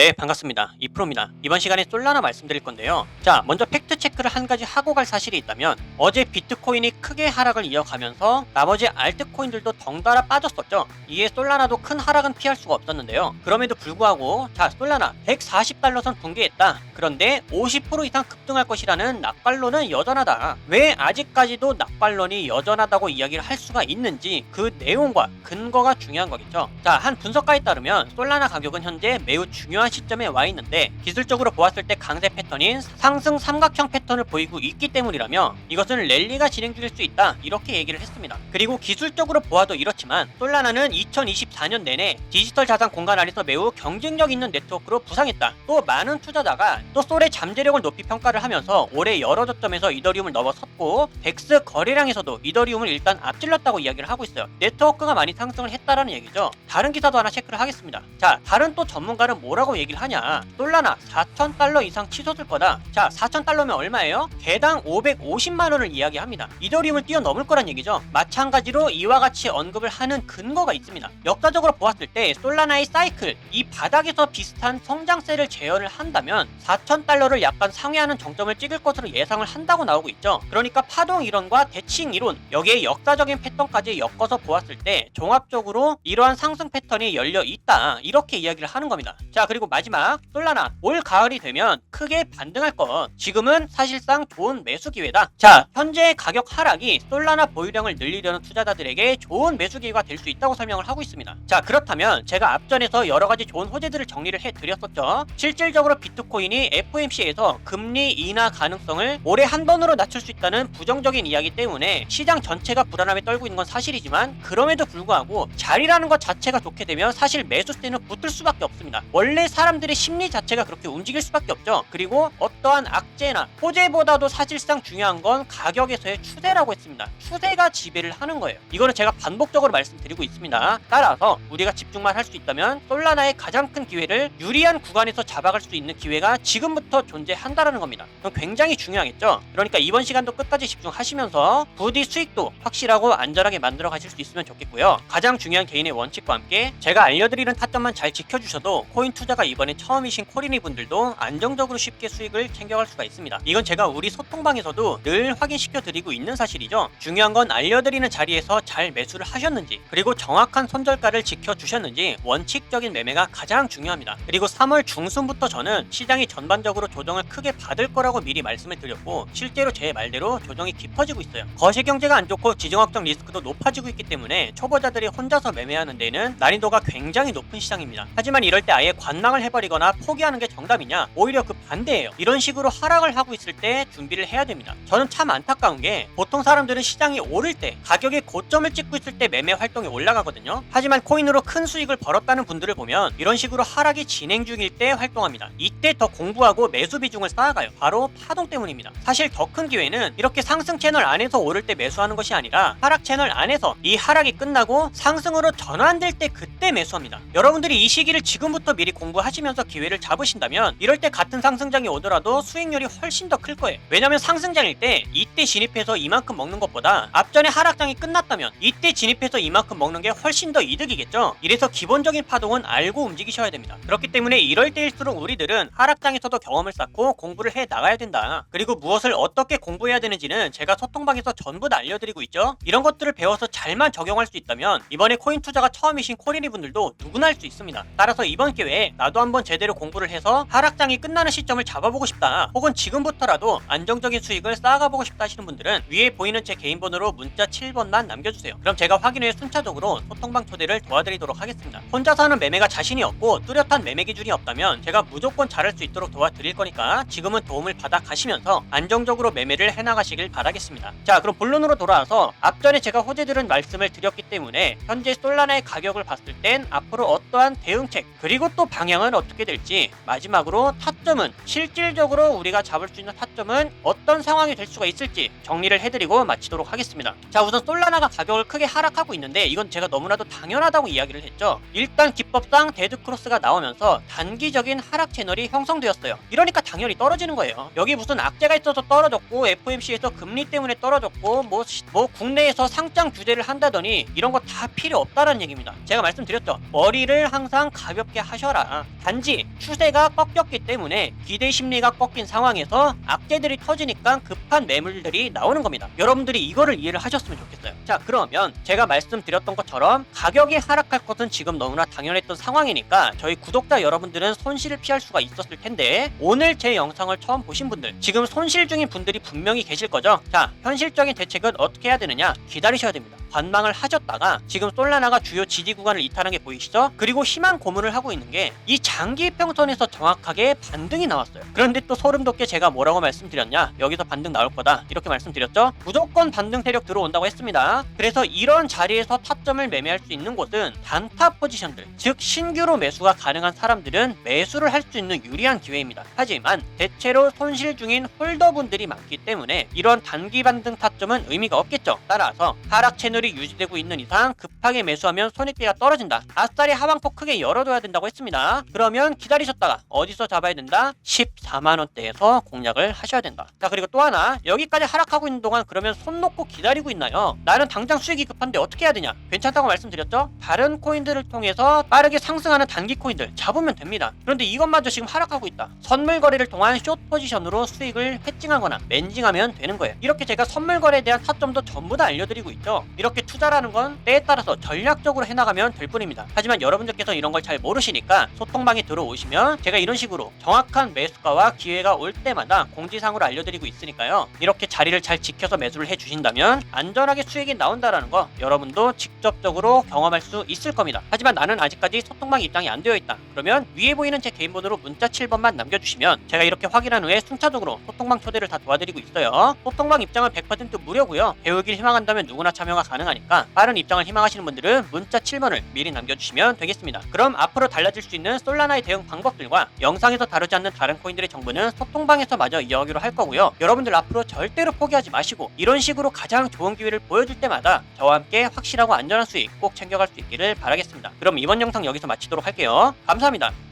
네, 반갑습니다. 이프로입니다. 이번 시간에 솔라나 말씀드릴 건데요. 자, 먼저 팩트 체크를 한 가지 하고 갈 사실이 있다면 어제 비트코인이 크게 하락을 이어가면서 나머지 알트코인들도 덩달아 빠졌었죠. 이에 솔라나도 큰 하락은 피할 수가 없었는데요. 그럼에도 불구하고 자, 솔라나 140달러 선 붕괴했다. 그런데 50% 이상 급등할 것이라는 낙관론은 여전하다. 왜 아직까지도 낙관론이 여전하다고 이야기를 할 수가 있는지 그 내용과 근거가 중요한 거겠죠. 자, 한 분석가에 따르면 솔라나 가격은 현재 매우 중요한 시점에 와 있는데 기술적으로 보았을 때 강세 패턴인 상승 삼각형 패턴을 보이고 있기 때문이라며 이것은 랠리가 진행 중일 수 있다 이렇게 얘기를 했습니다. 그리고 기술적으로 보아도 이렇지만 솔라나는 2024년 내내 디지털 자산 공간 안에서 매우 경쟁력 있는 네트워크로 부상했다. 또 많은 투자자가 또 솔의 잠재력을 높이 평가를 하면서 올해 여러 저점에서 이더리움을 넘어섰고 덱스 거래량에서도 이더리움을 일단 앞질렀다고 이야기를 하고 있어요. 네트워크가 많이 상승을 했다라는 얘기죠. 다른 기사도 하나 체크를 하겠습니다. 자, 다른 또 전문가는 뭐라고 얘기를 하냐. 솔라나 4,000달러 이상 치솟을 거다. 자, 4,000달러면 얼마예요? 개당 550만원을 이야기합니다. 이더리움을 뛰어넘을 거란 얘기죠. 마찬가지로 이와 같이 언급을 하는 근거가 있습니다. 역사적으로 보았을 때 솔라나의 사이클, 이 바닥에서 비슷한 성장세를 재현을 한다면 4,000달러를 약간 상회하는 정점을 찍을 것으로 예상을 한다고 나오고 있죠. 그러니까 파동 이론과 대칭 이론, 여기에 역사적인 패턴까지 엮어서 보았을 때 종합적으로 이러한 상승 패턴이 열려 있다 이렇게 이야기를 하는 겁니다. 자, 그리고 마지막 솔라나 올 가을이 되면 크게 반등할 것. 지금은 사실상 좋은 매수 기회다. 자, 현재 가격 하락이 솔라나 보유량을 늘리려는 투자자들에게 좋은 매수 기회가 될 수 있다고 설명을 하고 있습니다. 자, 그렇다면 제가 앞전에서 여러 가지 좋은 호재들을 정리를 해드렸었죠. 실질적으로 비트코인이 FOMC에서 금리 인하 가능성을 올해 한 번으로 낮출 수 있다는 부정적인 이야기 때문에 시장 전체가 불안함에 떨고 있는 건 사실이지만 그럼에도 불구하고 자리라는 것 자체가 좋게 되면 사실 매수세는 붙을 수밖에 없습니다. 원래 사람들의 심리 자체가 그렇게 움직일 수밖에 없죠. 그리고 어떠한 악재나 호재보다도 사실상 중요한 건 가격에서의 추세라고 했습니다. 추세가 지배를 하는 거예요. 이거는 제가 반복적으로 말씀드리고 있습니다. 따라서 우리가 집중만 할 수 있다면 솔라나의 가장 큰 기회를 유리한 구간에서 잡아갈 수 있는 기회가 지금부터 존재한다라는 겁니다. 그럼 굉장히 중요하겠죠. 그러니까 이번 시간도 끝까지 집중하시면서 부디 수익도 확실하고 안전하게 만들어 가실 수 있으면 좋겠고요. 가장 중요한 개인의 원칙과 함께 제가 알려드리는 타점만 잘 지켜주셔도 코인 투자가 이번에 처음이신 코리니 분들도 안정적으로 쉽게 수익을 챙겨갈 수가 있습니다. 이건 제가 우리 소통방에서도 늘 확인시켜 드리고 있는 사실이죠. 중요한 건 알려드리는 자리에서 잘 매수를 하셨는지 그리고 정확한 손절가를 지켜주셨는지 원칙적인 매매가 가장 중요합니다. 그리고 3월 중순부터 저는 시장이 전반적으로 조정을 크게 받을 거라고 미리 말씀을 드렸고 실제로 제 말대로 조정이 깊어지고 있어요. 거시경제가 안 좋고 지정학적 리스크도 높아지고 있기 때문에 초보자들이 혼자서 매매하는 데는 난이도가 굉장히 높은 시장입니다. 하지만 이럴 때 아예 관망을 해버리거나 포기하는 게 정답이냐? 오히려 그 반대예요. 이런 식으로 하락을 하고 있을 때 준비를 해야 됩니다. 저는 참 안타까운 게 보통 사람들은 시장이 오를 때 가격의 고점을 찍고 있을 때 매매 활동이 올라가거든요. 하지만 코인으로 큰 수익을 벌었다는 분들을 보면 이런 식으로 하락이 진행 중일 때 활동합니다. 이때 더 공부하고 매수 비중을 쌓아가요. 바로 파동 때문입니다. 사실 더 큰 기회는 이렇게 상승 채널 안에서 오를 때 매수하는 것이 아니라 하락 채널 안에서 이 하락이 끝나고 상승으로 전환될 때 그때 매수합니다. 여러분들이 이 시기를 지금부터 미리 공부하시면서 기회를 잡으신다면 이럴 때 같은 상승장이 오더라도 수익률이 훨씬 더 클 거예요. 왜냐면 상승장일 때 이때 진입해서 이만큼 먹는 것보다 앞전에 하락장이 끝났다면 이때 진입해서 이만큼 먹는 게 훨씬 더 이득이겠죠. 이래서 기본적인 파동은 알고 움직이셔야 됩니다. 그렇기 때문에 이럴 때일수록 우리들은 하락장에서도 경험을 쌓고 공부를 해 나가야 된다. 그리고 무엇을 어떻게 공부해야 되는지는 제가 소통방에서 전부 다 알려드리고 있죠. 이런 것들을 배워서 잘만 적용할 수 있다면 이번에 코인 투자가 처음이신 코리니 분들도 누구나 할 수 있습니다. 따라서 이번 기회에 나도 한번 제대로 공부를 해서 하락장이 끝나는 시점을 잡아보고 싶다. 혹은 지금부터라도 안정적인 수익을 쌓아가보고 싶다 하시는 분들은 위에 보이는 제 개인 번호로 문자 7번만 남겨주세요. 그럼 제가 확인 후에 순차적으로 소통방 초대를 도와드리도록 하겠습니다. 혼자서 하는 매매가 자신이 없고 뚜렷한 매매 기준이 없다면 제가 무조건 잘할 수 있도록 도와드릴 거니까 지금은 도움을 받아 가시면서 안정적으로 매매를 해나가시길 바라겠습니다. 자, 그럼 본론으로 돌아와서 앞전에 제가 호재들은 말씀을 드렸기 때문에 현재 솔라나의 가격을 봤을 땐 앞으로 어떠한 대응책 그리고 또 방향은 어떻게 될지 마지막으로 타점은 실질적으로 우리가 잡을 수 있는 타점은 어떤 상황이 될 수가 있을지 정리를 해드리고 마치도록 하겠습니다. 자, 우선 솔라나가 가격을 크게 하락하고 있는데 이건 제가 너무나도 당연하다고 이야기를 했죠. 일단 기법상 데드크로스가 나오면서 단기적인 하락 채널이 형성되었어요. 이러니까 당연히 떨어지는 거예요. 여기 무슨 악재가 있어서 떨어졌고 FOMC에서 금리 때문에 떨어졌고 뭐 국내에서 상장 규제를 한다더니 이런 거 다 필요 없다라는 얘기입니다. 제가 말씀드렸죠. 머리를 항상 가볍게 하셔라. 단지 추세가 꺾였기 때문에 기대 심리가 꺾인 상황에서 악재들이 터지니까 급한 매물들이 나오는 겁니다. 여러분들이 이거를 이해를 하셨으면 좋겠어요. 자, 그러면 제가 말씀드렸던 것처럼 가격이 하락할 것은 지금 너무나 당연했던 상황이니까 저희 구독자 여러분들은 손실을 피할 수가 있었을 텐데, 오늘 제 영상을 처음 보신 분들, 지금 손실 중인 분들이 분명히 계실 거죠. 자, 현실적인 대책은 어떻게 해야 되느냐? 기다리셔야 됩니다. 관망을 하셨다가 지금 솔라나가 주요 지지 구간을 이탈한 게 보이시죠? 그리고 희망 고문을 하고 있는 게 이 장기 이평선에서 정확하게 반등이 나왔어요. 그런데 또 소름 돋게 제가 뭐라고 말씀드렸냐? 여기서 반등 나올 거다 이렇게 말씀드렸죠? 무조건 반등 세력 들어온다고 했습니다. 그래서 이런 자리에서 타점을 매매할 수 있는 곳은 단타 포지션들, 즉 신규로 매수가 가능한 사람들은 매수를 할 수 있는 유리한 기회입니다. 하지만 대체로 손실 중인 홀더분들이 많기 때문에 이런 단기 반등 타점은 의미가 없겠죠. 따라서 하락 채널이 유지되고 있는 이상 급하게 매수하면 손익비가 떨어진다. 아싸리 하방폭 크게 열어둬야 된다고 했습니다. 그러면 기다리셨다가 어디서 잡아야 된다? 14만원대에서 공략을 하셔야 된다. 자, 그리고 또 하나, 여기까지 하락하고 있는 동안 그러면 손 놓고 기다리고 있나요? 나는 당장 수익이 급한데 어떻게 해야 되냐? 괜찮다고 말씀드렸죠? 다른 코인들을 통해서 빠르게 상승하는 단기 코인들 잡으면 됩니다. 그런데 이것마저 지금 하락하고 있다. 선물 거래를 통한 숏 포지션으로 수익을 해칭하거나 멘징하면 되는 거예요. 이렇게 제가 선물 거래에 대한 타점도 전부 다 알려드리고 있죠. 이렇게 투자라는 건 때에 따라서 전략적으로 해나가면 될 뿐입니다. 하지만 여러분들께서 이런 걸 잘 모르시니까 소통방에 들어오시면 제가 이런 식으로 정확한 매수가와 기회가 올 때마다 공지사항으로 알려드리고 있으니까요. 이렇게 자리를 잘 지켜서 매수를 해주신다면 안전하게 수익이 나온다라는 거 여러분도 직접적으로 경험할 수 있을 겁니다. 하지만 나는 아직까지 소통방 입장이 안 되어 있다. 그러면 위에 보이는 제 개인 번호로 문자 7번만 남겨주시면 제가 이렇게 확인한 후에 순차적으로 소통방 초대를 다 도와드리고 있어요. 소통방 입장은 100% 무료고요. 배우길 희망한다면 누구나 참여가 가능하니까 빠른 입장을 희망하시는 분들은 문자 7번을 미리 남겨주시면 되겠습니다. 그럼 앞으로 달라질 수 있는 솔라나의 대응 방법들과 영상에서 다루지 않는 다른 코인들의 정보는 소통방에서 마저 이야기로 할 거고요. 여러분들 앞으로 절대로 포기하지 마시고 이런 식으로 가장 좋은 기회를 보여줄 때마다 저와 함께 확실하고 안전한 수익 꼭 챙겨갈 수 있기를 바라겠습니다. 그럼 이번 영상 여기서 마치도록 할게요. 감사합니다.